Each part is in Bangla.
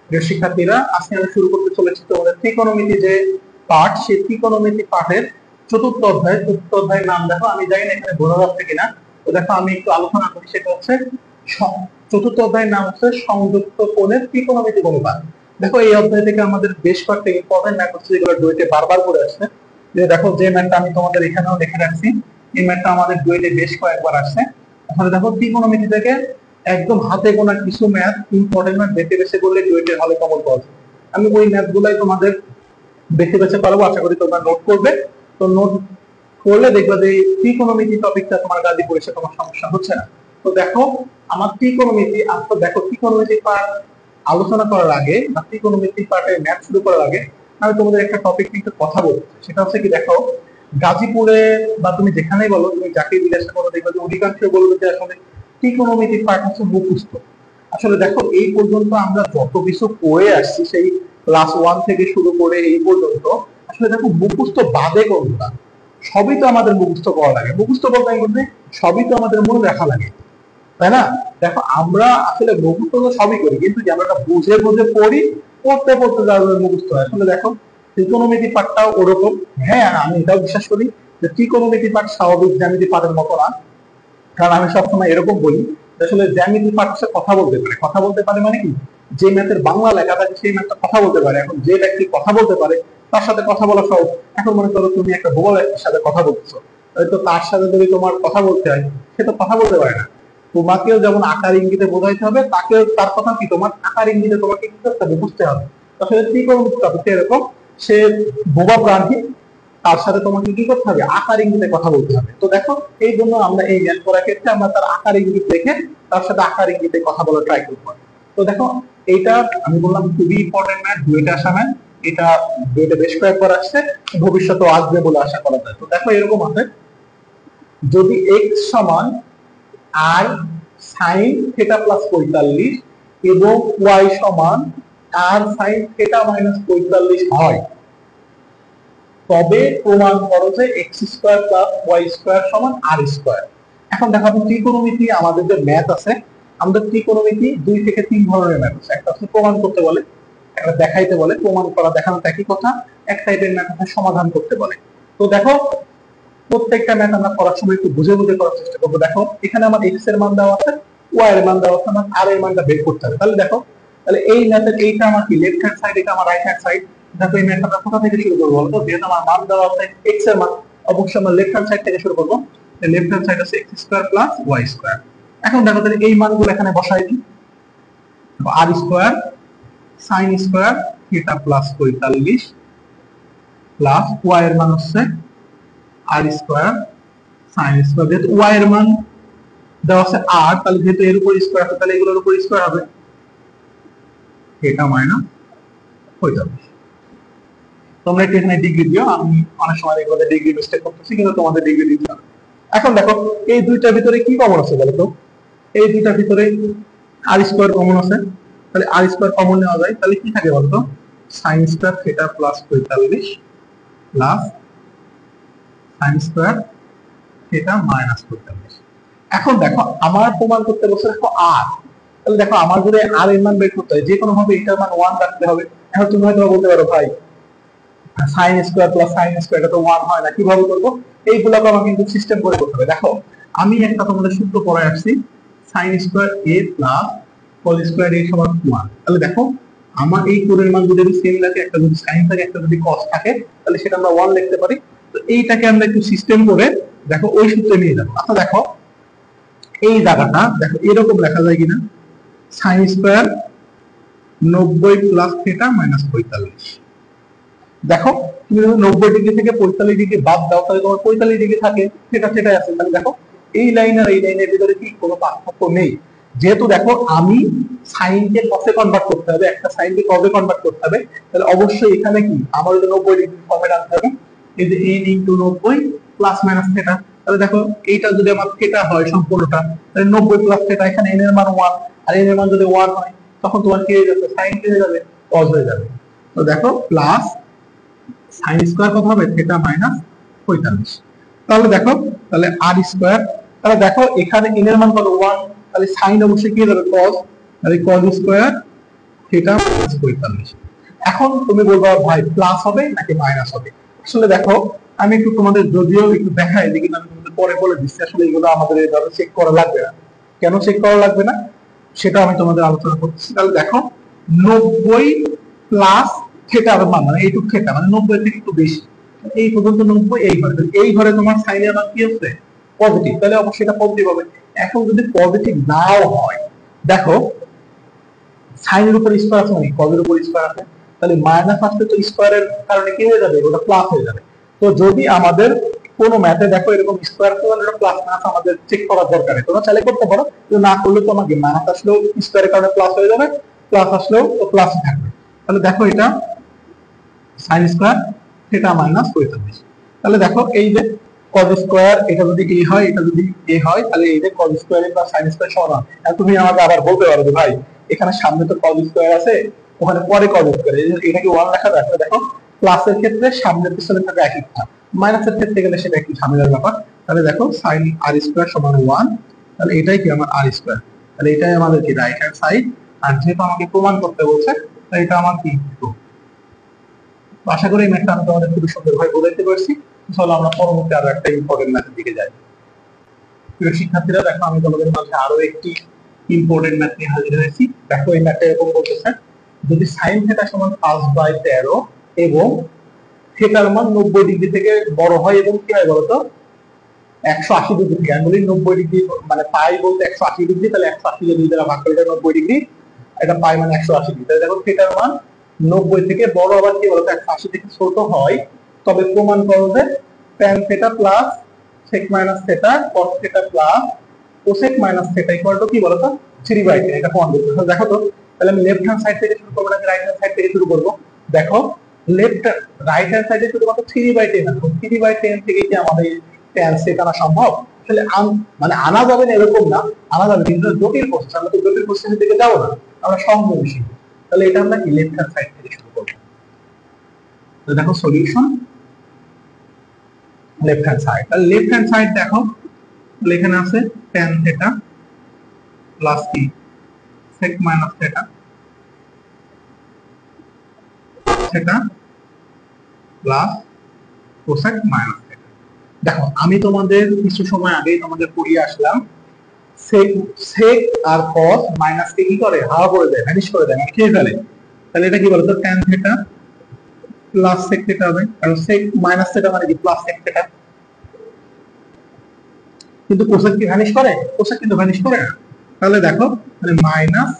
প্রিয় শিক্ষার্থীরা, আজকে আমরা শুরু করতে চলেছি তোমাদের ত্রিকোণমিতি যে পাঠ, সেই ত্রিকোণমিতি পাঠের চতুর্থ অধ্যায়ের নাম দেখো। আমি জানি না এখানে বোঝা যাচ্ছে কিনা, তো দেখো আমি একটু আলোচনা করি। সেটা হচ্ছে চতুর্থ অধ্যায়ের নাম হচ্ছে সংযুক্ত কোণের ত্রিকোণমিতিক অনুপাত। দেখো এই অধ্যায় থেকে আমাদের বেশ কয়েকটা ইম্পর্টেন্ট ম্যাথ হচ্ছে যেগুলো ডুয়েটে বারবার করে আসছে। যে দেখো যে ম্যাথটা আমি তোমাদের এখানেও লিখে রাখছি, এই ম্যাথটা আমাদের ডুয়েটে বেশ কয়েকবার আসছে। তাহলে দেখো ত্রিকোণমিতি থেকে একদম হাতে গোনা কিছু ম্যাথ, ইম্পর্টেন্ট ম্যাথ বেছে বেছে করলে ডুয়েটের হলে কমন পাওয়া যায়। আমি ওই ম্যাথ গুলাই তোমাদের বেছে বেছে পারবো, আশা করি তোমরা নোট করবে। তো নোট করলে দেখবে যে ত্রিকোণমিতি টপিকটা তোমার গাদি পড়েছে, তোমার সমস্যা হচ্ছে না। তো দেখো আমার ত্রিকোণমিতি, আজকে দেখো ত্রিকোণমিতি পার্ট আলোচনা করার আগে বা ত্রিকোণমিতি পার্টে ম্যাথ শুরু করার আগে আমি তোমাদের একটা টপিক নিয়ে কথা বলতে চাই। সেটা হচ্ছে কি, দেখো গাজীপুরে বা তুমি যেখানেই বলো, তুমি যাকে জিজ্ঞাসা করো দেখবে যে অধিকাংশ বলবে যে আসলে ত্রিকোণমিতি পার্ট হচ্ছে মুখস্থ। আসলে দেখো এই পর্যন্ত আমরা যত কিছু পড়ে আসছি, সেই ক্লাস 1 থেকে শুরু করে এই পর্যন্ত, আসলে দেখো মুখস্থ বাদে কোনটা, সবই তো আমাদের মুখস্থ করা লাগে। মুখস্থ বলতে বলতে সবই তো আমাদের মনে রাখা লাগে, তাই না? দেখো আমরা আসলে মুখস্থ তো সবই করি, কিন্তু যে আমরা বুঝে বুঝে পড়ি, পড়তে পড়তে যার মুখস্থ হয়। আসলে দেখো ত্রিকোণমিতি পাঠটাও ওরকম। হ্যাঁ, আমি এটাও বিশ্বাস করি যে ত্রিকোণমিতি পাঠ স্বাভাবিক জ্যামিতি পাঠের মতো না। কারণ আমি সবসময় এরকম বলি, আসলে জ্যামিতি পাঠ হচ্ছে কথা বলতে পারে। কথা বলতে পারে মানে কি, যে ম্যাথের বাংলা লেখা থাকে সেই ম্যাথটা কথা বলতে পারে। এখন যে ব্যক্তি কথা বলতে পারে তার সাথে কথা বলা সহজ। এখন মনে করো তুমি একটা বোবা ব্যক্তির সাথে কথা বলছো, হয়তো তার সাথে যদি তোমার কথা বলতে হয়, সে তো কথা বলতে পারে না। তোমাকেও যেমন আকার ইঙ্গিতে বোঝাইতে হবে, তাকেও তার কথা কি তোমার আকার ইঙ্গিতে তোমাকে কি করতে হবে, বুঝতে হবে। আসলে ত্রিকোণমিতি টপিকটা এরকম, সে বোবা প্রাণী, তার সাথে তোমাকে কি করতে হবে, আকার ইঙ্গিতে কথা বলতে হবে। তো দেখো এই জন্য আমরা এই জ্ঞান করার ক্ষেত্রে আমরা তার আকার ইঙ্গিত দেখে তার সাথে আকার ইঙ্গিতে কথা বলা ট্রাই করব। তো দেখো এইটা আমি বললাম খুবই ইম্পর্টেন্ট ম্যাথ, ডুয়েটে আসা ম্যাথ। এটা ডুয়েটে বেশ কয়েকবার আসছে, ভবিষ্যতেও আসবে বলে আশা করা যায়। তো দেখো এরকম আছে, যদি x সমান r sin থিটা প্লাস 45 এবং y সমান r sin থিটা মাইনাস 45 হয়, তবে প্রমাণ করো যে x square plus y square সমান r স্কয়ার। এখন দেখো ত্রিকোণমিতি আমাদের যে ম্যাথ আছে, আমাদের ত্রিকোণমিতি 2 থেকে 3 ধরনের ম্যাথ আছে। একটা হচ্ছে প্রমাণ করতে বলে, একটা দেখাইতে বলে। প্রমাণ করা দেখানো একই কথা। এক টাইপের ম্যাথ আছে সমাধান করতে বলে। তো দেখো প্রত্যেকটা ম্যাথ আমরা করার সময় একটু বুঝে বুঝে করার চেষ্টা করবো। দেখো এখানে আমার x এর মান দেওয়া আছে, y এর মান দেওয়া আছে, আমার r এর মানটা বের করতে হবে। তাহলে দেখো, তাহলে এই ম্যাথের এইটা আমার কি লেফট হ্যান্ড সাইড, এটা আমার রাইট হ্যান্ড সাইড। দেখো এই ম্যাথটা আমরা কোথা থেকে শুরু করবো বলতো? যেহেতু আমার মান দেওয়া আছে x এর মান, অবশ্যই আমরা লেফট হ্যান্ড সাইড থেকে শুরু করবো। লেফট হ্যান্ড সাইড আছে x square plus y square. এখন দেখো তাহলে এই মানগুলো এখানে বসাই দিই। r square sin square theta plus 45 plus y এর মান হচ্ছে r স্কয়ার sin স্কয়ার। যেহেতু y এর মান দেওয়া আছে r, তাহলে যেহেতু এর উপর স্কয়ার আছে, তাহলে এগুলোর উপর স্কয়ার হবে, থিটা মাইনাস 45। তোমরা একটু এখানে ডিগ্রি দিও, আমি অনেক সময় এগুলোতে ডিগ্রি মিস্টেক করতেছি, কিন্তু তোমাদের ডিগ্রি দিতে হবে। এখন দেখো এই দুইটার ভিতরে কি কমন আছে বলো তো? এই দুইটার ভিতরে আর স্কয়ার কমন আছে, তাহলে আর স্কয়ার কমন নেওয়া যায়। তাহলে কি থাকে বলতো? sin square theta plus 45 plus sin square theta minus 45। এখন দেখো আমার প্রমাণ করতে বলছে দেখো আর, তাহলে দেখো আমার যদি আর এর মান বের করতে হয়, যে কোনো ভাবে এটার মান 1 রাখতে হবে। এখন তুমি হয়তো বলতে পারো ভাই sin square plus sin square এটা তো 1 হয় না, কিভাবে করব? এইগুলোকে আমাকে কিন্তু সিস্টেম করে করতে হবে। দেখো আমি একটা তোমাদের সূত্র পড়ায় আসছি, sin square a plus whole square a সমান 1। তাহলে দেখো আমার এই কোণের মান যদি সেম থাকে, একটা যদি sin থাকে একটা যদি cos থাকে, তাহলে সেটা আমরা 1 লিখতে পারি। তো এইটাকে আমরা একটু সিস্টেম করে দেখো ওই সূত্রে নিয়ে যাব। আচ্ছা দেখো এই জায়গাটা দেখো এরকম লেখা যায় কিনা, sin square 90 plus theta minus 45। দেখো তুমি যদি 90 ডিগ্রি থেকে 45 ডিগ্রি বাদ দাও, তাহলে তোমার 45 ডিগ্রি থাকে, সেটা সেটাই আছে। মানে দেখো এই লাইন আর এই লাইনের ভিতরে কি কোনো পার্থক্য নেই। যেহেতু দেখো আমি সাইনকে কসে কনভার্ট করতে হবে, একটা সাইনকে কবে কনভার্ট করতে হবে, তাহলে অবশ্যই এখানে কি আমার যদি 90 ডিগ্রি ফর্মে আনতে হবে, এই যে n * 90 প্লাস মাইনাস থিটা। তাহলে দেখো এইটা যদি আমার থিটা হয় সম্পূর্ণটা, তাহলে 90 প্লাস থিটা, এখানে n এর মান 1, আর n এর মান যদি 1 হয় তখন তোমার কি হয়ে যাবে, সাইন কি হয়ে যাবে, cos হয়ে যাবে। তো দেখো প্লাস sin স্কয়ার কত হবে, থিটা মাইনাস 45। তাহলে দেখো তাহলে r স্কয়ার, তাহলে দেখো এখানে n এর মান কত 1, তাহলে sin অবশ্যই কি হবে, cos, তাহলে cos স্কয়ার থিটা মাইনাস 45। এখন তুমি বলবা ভাই প্লাস হবে নাকি মাইনাস হবে? আসলে দেখো আমি একটু তোমাদের যদিও একটু দেখাই দিই, কিন্তু আমি তোমাদের পরে বলে দিচ্ছি আসলে এগুলো আমাদের এইভাবে চেক করা লাগবে না। কেন চেক করা লাগবে না সেটা আমি তোমাদের আলোচনা করতেছি। তাহলে দেখো 90 প্লাস থিটার মান মানে এইটুকু থিটা মানে 90 থেকে একটু বেশি, এই পর্যন্ত 90 এই ঘরে তোমার সাইনের মান কি হচ্ছে পজিটিভ, তাহলে অবশ্যই এটা পজিটিভ হবে। এখন যদি পজিটিভ নাও হয়, দেখো সাইনের উপর স্কয়ার আছে মানে কজের উপর স্কয়ার আছে, তাহলে মাইনাস আসলে তো স্কয়ারের কারণে কি হয়ে যাবে, ওটা প্লাস হয়ে যাবে। তো যদি আমাদের কোন ম্যাথে দেখো এরকম স্কয়ার আছে তাহলে প্লাস মাইনাস আমাদের চেক করার দরকার নেই, তোমরা চাইলে করতে পারো, কিন্তু না করলে তো আমাকে মাইনাস আসলেও স্কয়ারের কারণে প্লাস হয়ে যাবে, প্লাস আসলেও তো প্লাসই থাকবে। তাহলে দেখো এটা সাইন স্কয়ার থিটা মাইনাস 45। তাহলে দেখো এই যে cos স্কয়ার এটা যদি a হয় এটা যদি a হয়, তাহলে এই যে cos square plus sin square সমান। এখন তুমি আমাকে আবার বলতে পারো যে ভাই এখানে সামনে তো cos স্কয়ার আছে, ওখানে পরে cos স্কয়ার, এটা কি 1 লেখা যায়? দেখো প্লাসের ক্ষেত্রে সামনের পিছনে থাকে একই কথা, মাইনাসের ক্ষেত্রে গেলে সেটা একটু ঝামেলার ব্যাপার। তাহলে দেখো sin r স্কয়ার সমান 1, তাহলে এটাই কি আমার r স্কয়ার, তাহলে এটাই আমাদের কি রাইট হ্যান্ড সাইড। আর যেহেতু আমাকে প্রমাণ করতে বলছে তাই এটা আমার কি, আশা করি এই ম্যাথটা আমি তোমাদের খুব সুন্দরভাবে বোঝাতে পারছি। চলো আমরা পরবর্তী আরো একটা ইম্পর্টেন্ট ম্যাথের দিকে যাই। প্রিয় শিক্ষার্থীরা দেখো আমি তোমাদের মাঝে আরো একটি ইম্পর্টেন্ট ম্যাথ নিয়ে হাজির হয়েছি। দেখো এই ম্যাথটা এরকম বলতেছে, যদি sin থিটা সমান 5/13 এবং থিটার মান 90 ডিগ্রি থেকে বড় হয় এবং কি হয় বলতো 180 ডিগ্রি থেকে, আমি বলি 90 ডিগ্রি মানে পাই বলতে 180 ডিগ্রি, তাহলে 180 যদি দ্বারা ভাগ করে 90 ডিগ্রি, এটা পাই মানে 180 ডিগ্রি। তাহলে দেখো থিটার মান 90 থেকে বড় আবার কি বলতো 180 থেকে ছোট হয়, তবে প্রমাণ করো যে tan theta plus sec minus theta cos theta plus cosec minus theta equal to কি বলতো 3/10। এটা প্রমাণ করতে হবে। দেখো তো তাহলে আমি লেফট হ্যান্ড সাইড থেকে শুরু করব নাকি রাইট হ্যান্ড সাইড থেকে শুরু করব? দেখো লেফট রাইট হ্যান্ড সাইডে শুধুমাত্র 3/10 আছে, 3/10 থেকে কি আমাদের tan sec আনা সম্ভব? তাহলে মানে আনা যাবে না এরকম না, আনা যাবে, কিন্তু জটিল প্রসেস, আমরা তো জটিল প্রসেসের দিকে যাব না, আমরা সহজ বেশি। তাহলে এটা আমরা লেফট হ্যান্ড সাইড থেকে শুরু করব। তো দেখো সলিউশন লেফট হ্যান্ড সাইড, তাহলে লেফট হ্যান্ড সাইড দেখো তাহলে এখানে আছে tan থিটা প্লাস কি sec minus theta theta plus cosec minus theta. দেখো আমি তোমাদের কিছু সময় আগেই তোমাদের পড়িয়ে আসলাম sec sec আর cos মাইনাস কে কি করে হাওয়া করে দেয়, ভ্যানিশ করে দেয়, মানে খেয়ে ফেলে। তাহলে এটা কি বলতো tan theta plus sec theta হবে, কারণ sec মাইনাস থিটা মানে কি প্লাস sec থিটা। কিন্তু কোসেক কি ভ্যানিশ করে? কোসেক কিন্তু ভ্যানিশ করে না। তাহলে দেখো মানে মাইনাস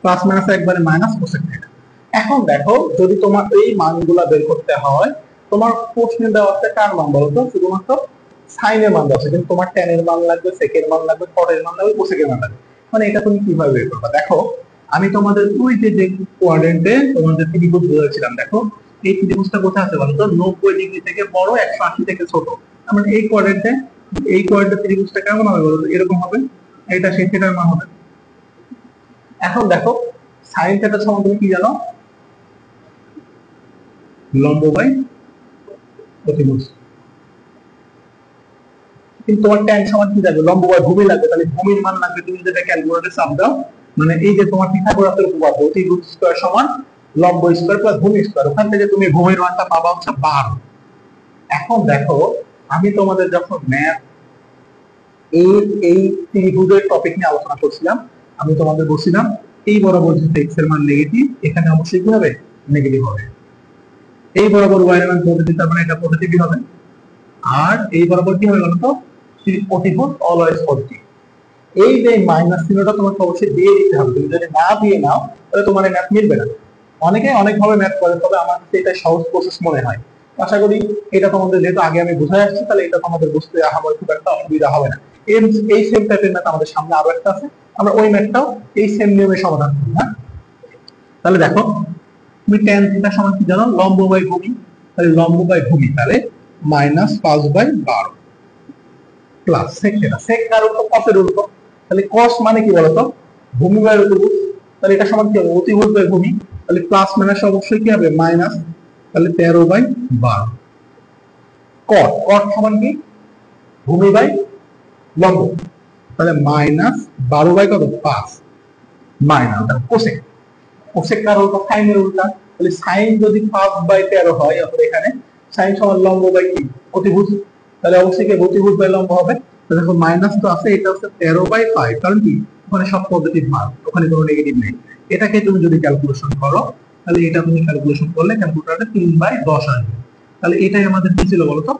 প্লাস মাইনাস একবারে মাইনাস কোসেক থিটা। এখন দেখো যদি তোমার এই মানগুলা বের করতে হয়, তোমার প্রশ্নে দেওয়া আছে কার মান বলতো, শুধুমাত্র সাইনের মান দেওয়া আছে, কিন্তু তোমার tan এর মান লাগবে, sec এর মান লাগবে, cot এর মান লাগবে, cosec এর মান লাগবে। মানে এটা তুমি কিভাবে বের করবে? দেখো আমি তোমাদের ওই যে কোয়াড্রেন্টে তোমাদের ত্রিভুজ বলেছিলাম, দেখো এই ত্রিভুজটা কোথায় আছে বলতো 90 ডিগ্রি থেকে বড় 180 থেকে ছোট। মানে এই কোয়াড্রেন্টে এই কোয়াড্রেন্ট ত্রিভুজটা কেমন হবে বলতো, এরকম হবে, এটা সেই থিটার মান হবে। এখন দেখো sin থিটা সমান তুমি কি জানো, লম্ব বাই অতিভুজ। কিন্তু তোমার tan সমান কি যাবে, লম্ব বাই ভূমি লাগবে, তাহলে ভূমির মান লাগবে, তুমি যেটা ক্যালকুলেটরে চাপ দাও, মানে এই যে তোমার পিথাগোরাসের উপপাদ্য অতিভুজ স্কয়ার সমান লম্ব স্কয়ার প্লাস ভূমি স্কয়ার, ওখান থেকে তুমি ভূমির মানটা পাবা হচ্ছে 12। এখন দেখো আমি তোমাদের যখন ম্যাথ এই ত্রিভুজের টপিক নিয়ে আলোচনা করছিলাম, আমি তোমাদের বলছিলাম এই বরাবর যেহেতু x এর মান নেগেটিভ, এখানে অবশ্যই কি হবে নেগেটিভ হবে। এই বরাবর y এর মান পজিটিভ, তার মানে এটা পজিটিভই হবে। আর এই বরাবর কি হবে বলতো অতিভুজ অলওয়েজ পজিটিভ। এই যে মাইনাস চিহ্নটা তোমাকে অবশ্যই দিয়ে দিতে হবে, তুমি যদি না দিয়ে নাও তাহলে তোমার ম্যাথ মিলবে না। অনেকে অনেকভাবে ম্যাথ করে, তবে আমার কাছে এটা সহজ প্রসেস মনে হয়। আশা করি এটা তোমাদের যেহেতু আগে আমি বুঝাই আসছি, তাহলে এটা তোমাদের বুঝতে আমার খুব একটা অসুবিধা হবে না। এই সেম টাইপের ম্যাথ আমাদের সামনে আরো একটা আছে, আমরা ওই ম্যাথটাও এই সেম নিয়মে সমাধান করব। হ্যাঁ, তাহলে দেখো তুমি tan থিটা সমান কি জানো, লম্ব বাই ভূমি, তাহলে লম্ব বাই ভূমি, তাহলে minus 5/12 plus sec theta, sec কার উপর cos এর উপর, তাহলে cos মানে কি বলতো ভূমি বাই অতিভুজ, তাহলে এটা সমান কি হবে অতিভুজ বাই ভূমি, তাহলে প্লাস মাইনাস অবশ্যই কি হবে মাইনাস, তাহলে 13/12 cot, cot সমান কি ভূমি বাই লম্ব, তাহলে মাইনাস 12 বাই কত 5 মাইনাস cosec, কোসেক কার উল্টা সাইনের উল্টা, তাহলে সাইন যদি 5/13 হয় অথবা এখানে সাইন সমান লম্ব বাই কি অতিভুজ, তাহলে অবশ্যই কি অতিভুজ বাই লম্ব হবে। তো দেখো মাইনাস তো আছে, এটা হচ্ছে 13/5, কারণ কি ওখানে সব পজিটিভ মান, ওখানে কোনো নেগেটিভ নেই। এটাকে তুমি যদি ক্যালকুলেশন করো তাহলে এটা তুমি ক্যালকুলেশন করলে ক্যালকুলেটরে 3/10 আসবে। তাহলে এটাই আমাদের কি ছিল বলতো,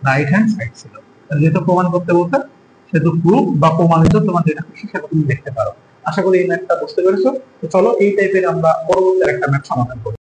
রাইট হ্যান্ড সাইড ছিল। তাহলে যেটা প্রমাণ করতে বলতে সেটা প্রুফ বা প্রমাণিত, তোমার যেটা খুশি সেটা তুমি দেখতে পারো। আশা করি এই ম্যাথটা বুঝতে পেরেছো। তো চলো এই টাইপের আমরা পরবর্তী একটা ম্যাথ সমাধান করি।